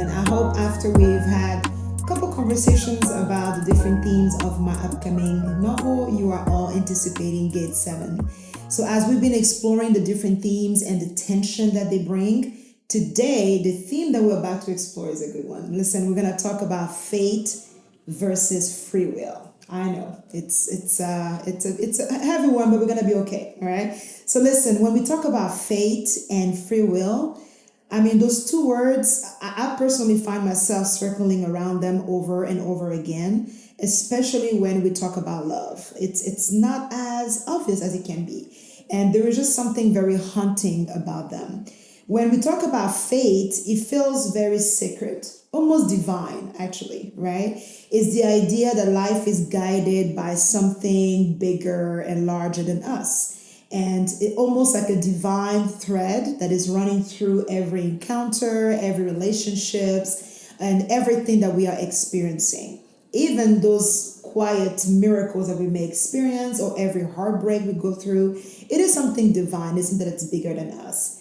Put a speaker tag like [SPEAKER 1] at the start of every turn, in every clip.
[SPEAKER 1] And I hope after we've had a couple conversations about the different themes of my upcoming novel, you are all anticipating Gate 7. So as we've been exploring the different themes and the tension that they bring, today the theme that we're about to explore is a good one. Listen, we're going to talk about fate versus free will. I know it's a heavy one, but we're gonna be okay. All right. So listen, when we talk about fate and free will, I mean those two words. I personally find myself circling around them over and over again, especially when we talk about love. It's not as obvious as it can be, and there is just something very haunting about them. When we talk about fate, it feels very sacred, almost divine, actually, right? It's the idea that life is guided by something bigger and larger than us. And it almost like a divine thread that is running through every encounter, every relationships, and everything that we are experiencing. Even those quiet miracles that we may experience or every heartbreak we go through, it is something divine, isn't that it's bigger than us.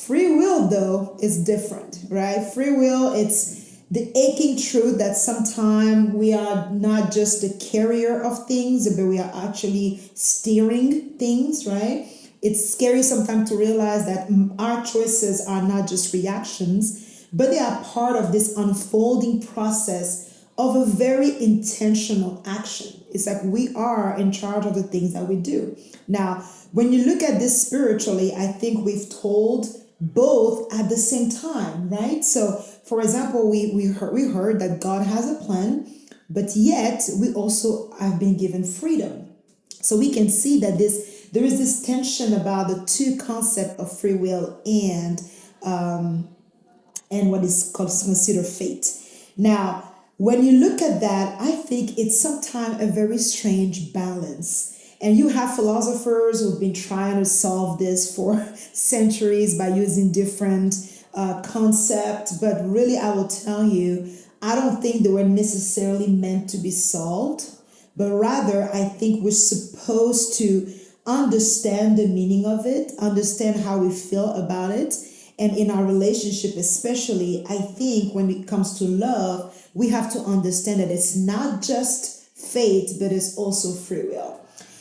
[SPEAKER 1] Free will, though, is different, right? Free will, it's the aching truth that sometimes we are not just the carrier of things, but we are actually steering things, right? It's scary sometimes to realize that our choices are not just reactions, but they are part of this unfolding process of a very intentional action. It's like we are in charge of the things that we do. Now, when you look at this spiritually, I think we've told both at the same time, right? So, for example, we heard that God has a plan, but yet we also have been given freedom. So we can see that there is this tension about the two concepts of free will and what is called considered fate. Now, when you look at that, I think it's sometimes a very strange balance. And you have philosophers who've been trying to solve this for centuries by using different concepts. But really, I will tell you, I don't think they were necessarily meant to be solved. But rather, I think we're supposed to understand the meaning of it, understand how we feel about it. And in our relationship, especially, I think when it comes to love, we have to understand that it's not just fate, but it's also free will.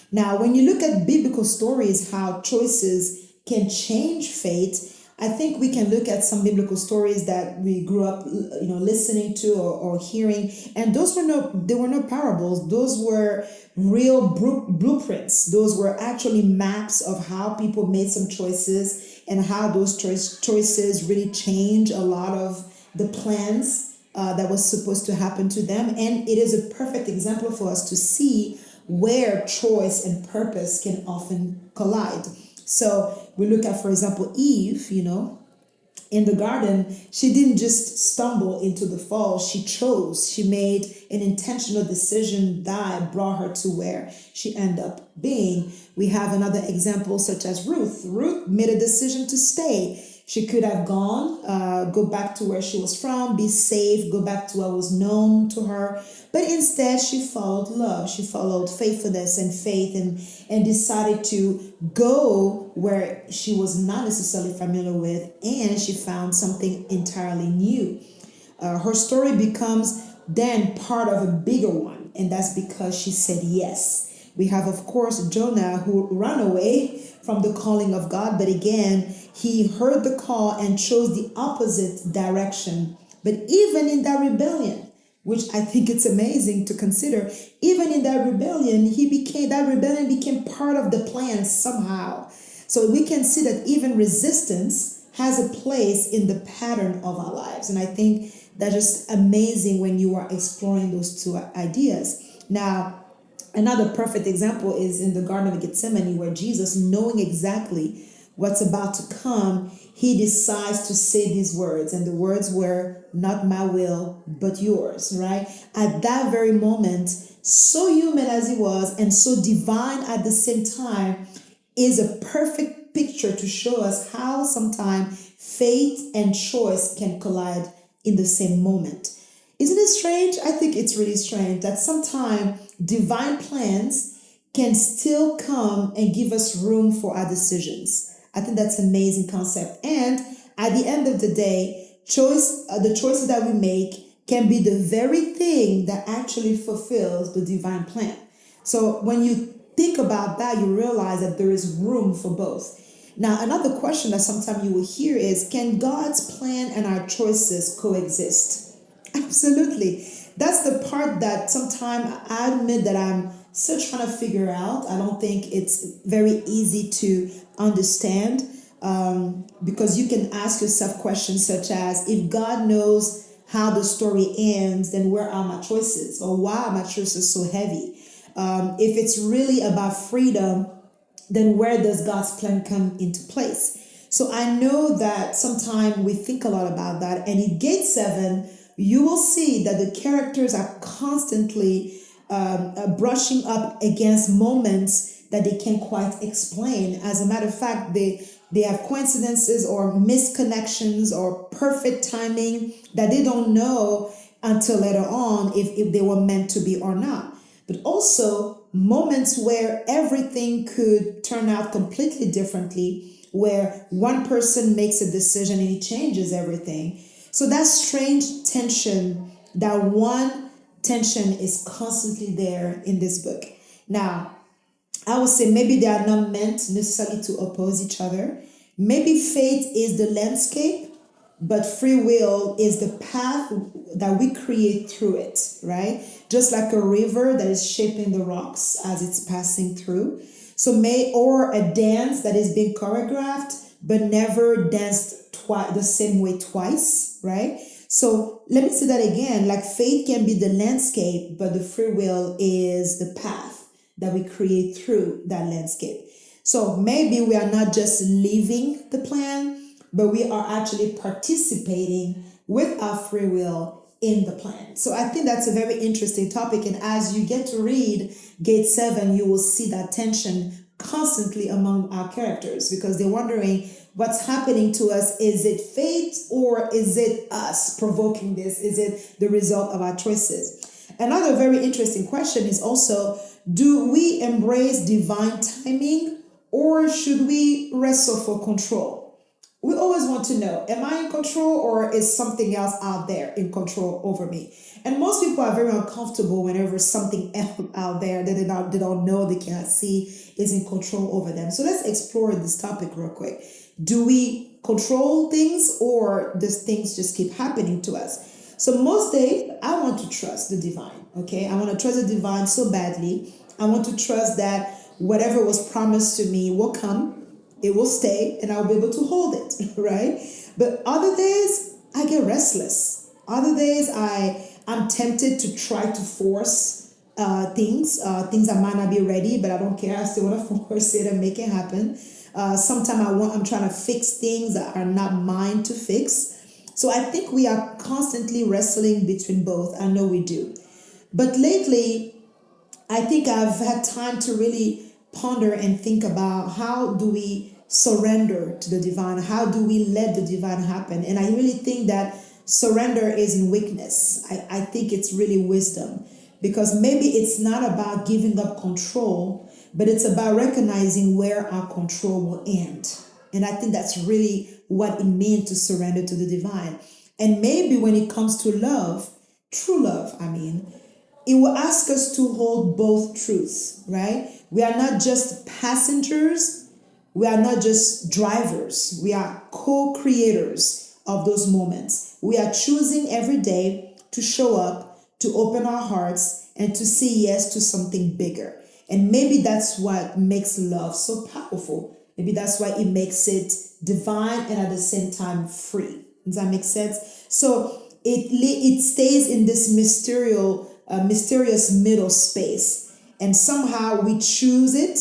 [SPEAKER 1] Now, when you look at biblical stories, how choices can change fate, I think we can look at some biblical stories that we grew up, listening to or hearing, and they were no parables. Those were real blueprints. Those were actually maps of how people made some choices and how those choices really change a lot of the plans that was supposed to happen to them. And it is a perfect example for us to see where choice and purpose can often collide. So we look at, for example, Eve, in the garden, she didn't just stumble into the fall. She chose. She made an intentional decision that brought her to where she ended up being. We have another example such as Ruth. Ruth made a decision to stay. She could have gone, go back to where she was from, be safe, go back to what was known to her. But instead, she followed love. She followed faithfulness and faith and decided to go where she was not necessarily familiar with, and she found something entirely new. Her story becomes then part of a bigger one, and that's because she said yes. We have, of course, Jonah, who ran away from the calling of God, but again, he heard the call and chose the opposite direction. But even in that rebellion, which I think it's amazing to consider, even in that rebellion, that rebellion became part of the plan somehow. So we can see that even resistance has a place in the pattern of our lives. And I think that's just amazing when you are exploring those two ideas. Now, another perfect example is in the Garden of Gethsemane, where Jesus, knowing exactly what's about to come, he decides to say these words. And the words were, "Not my will, but yours," right? At that very moment, so human as he was and so divine at the same time, is a perfect picture to show us how sometimes fate and choice can collide in the same moment. Isn't it strange? I think it's really strange that sometimes divine plans can still come and give us room for our decisions. I think that's an amazing concept. And at the end of the day, the choices that we make can be the very thing that actually fulfills the divine plan. So when you think about that, you realize that there is room for both. Now, another question that sometimes you will hear is, can God's plan and our choices coexist? Absolutely. That's the part that sometimes I admit that I'm still trying to figure out. I don't think it's very easy to understand, because you can ask yourself questions such as, if God knows how the story ends, then where are my choices? Or why are my choices so heavy? If it's really about freedom, then where does God's plan come into place? So I know that sometimes we think a lot about that. And in Gate 7, you will see that the characters are constantly brushing up against moments that they can't quite explain. As a matter of fact, they have coincidences or misconnections or perfect timing that they don't know until later on if they were meant to be or not. But also moments where everything could turn out completely differently, where one person makes a decision and it changes everything. So that strange tension, that one tension is constantly there in this book. Now, I would say maybe they are not meant necessarily to oppose each other. Maybe fate is the landscape, but free will is the path that we create through it, right? Just like a river that is shaping the rocks as it's passing through. Or a dance that is being choreographed, but never danced the same way twice, right? So let me say that again, like fate can be the landscape, but the free will is the path that we create through that landscape. So maybe we are not just living the plan, but we are actually participating with our free will in the plan. So I think that's a very interesting topic. And as you get to read Gate 7, you will see that tension constantly among our characters, because they're wondering what's happening to us. Is it fate or is it us provoking this? Is it the result of our choices? Another very interesting question is also, do we embrace divine timing or should we wrestle for control? We always want to know, am I in control or is something else out there in control over me? And most people are very uncomfortable whenever something else out there that they don't know, they cannot see, is in control over them. So let's explore this topic real quick. Do we control things or does things just keep happening to us? So most days, I want to trust the divine, okay? I want to trust the divine so badly. I want to trust that whatever was promised to me will come, it will stay, and I'll be able to hold it, right? But other days, I get restless. Other days, I'm tempted to try to force things that might not be ready, but I don't care. I still want to force it and make it happen. Sometimes I'm trying to fix things that are not mine to fix. So I think we are constantly wrestling between both. I know we do. But lately, I think I've had time to really ponder and think about, how do we surrender to the divine? How do we let the divine happen? And I really think that surrender isn't weakness. I think it's really wisdom, because maybe it's not about giving up control, but it's about recognizing where our control will end. And I think that's really what it means to surrender to the divine. And maybe when it comes to love, true love, it will ask us to hold both truths, right? We are not just passengers. We are not just drivers. We are co-creators of those moments. We are choosing every day to show up, to open our hearts, and to say yes to something bigger. And maybe that's what makes love so powerful. Maybe that's why it makes it divine and at the same time free. Does that make sense? So it stays in this mysterious middle space, and somehow we choose it,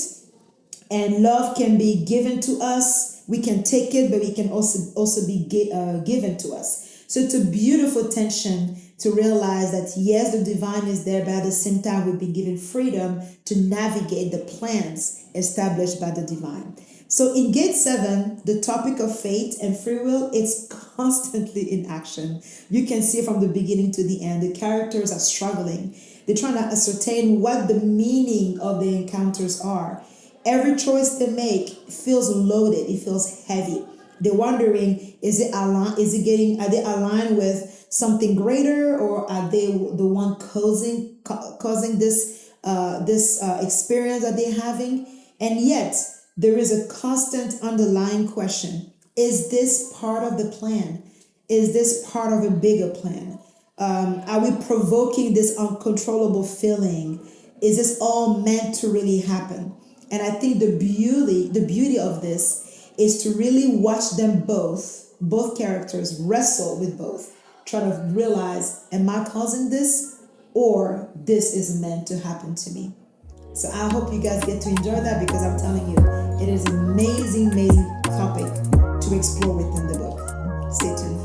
[SPEAKER 1] and love can be given to us. We can take it, but we can also be given to us. So it's a beautiful tension to realize that yes, the divine is there, but at the same time we've been given freedom to navigate the plans established by the divine. So in Gate 7, the topic of fate and free will is constantly in action. You can see from the beginning to the end, the characters are struggling. They're trying to ascertain what the meaning of the encounters are. Every choice they make feels loaded, it feels heavy. They're wondering, is it aligned? Is it getting? Are they aligned with something greater, or are they the one causing this experience that they're having? And yet, there is a constant underlying question: is this part of the plan? Is this part of a bigger plan? Are we provoking this uncontrollable feeling? Is this all meant to really happen? And I think the beauty of this is to really watch them both characters wrestle with both, try to realize, am I causing this, or this is meant to happen to me? So I hope you guys get to enjoy that, because I'm telling you, it is an amazing topic to explore within the book. Stay tuned.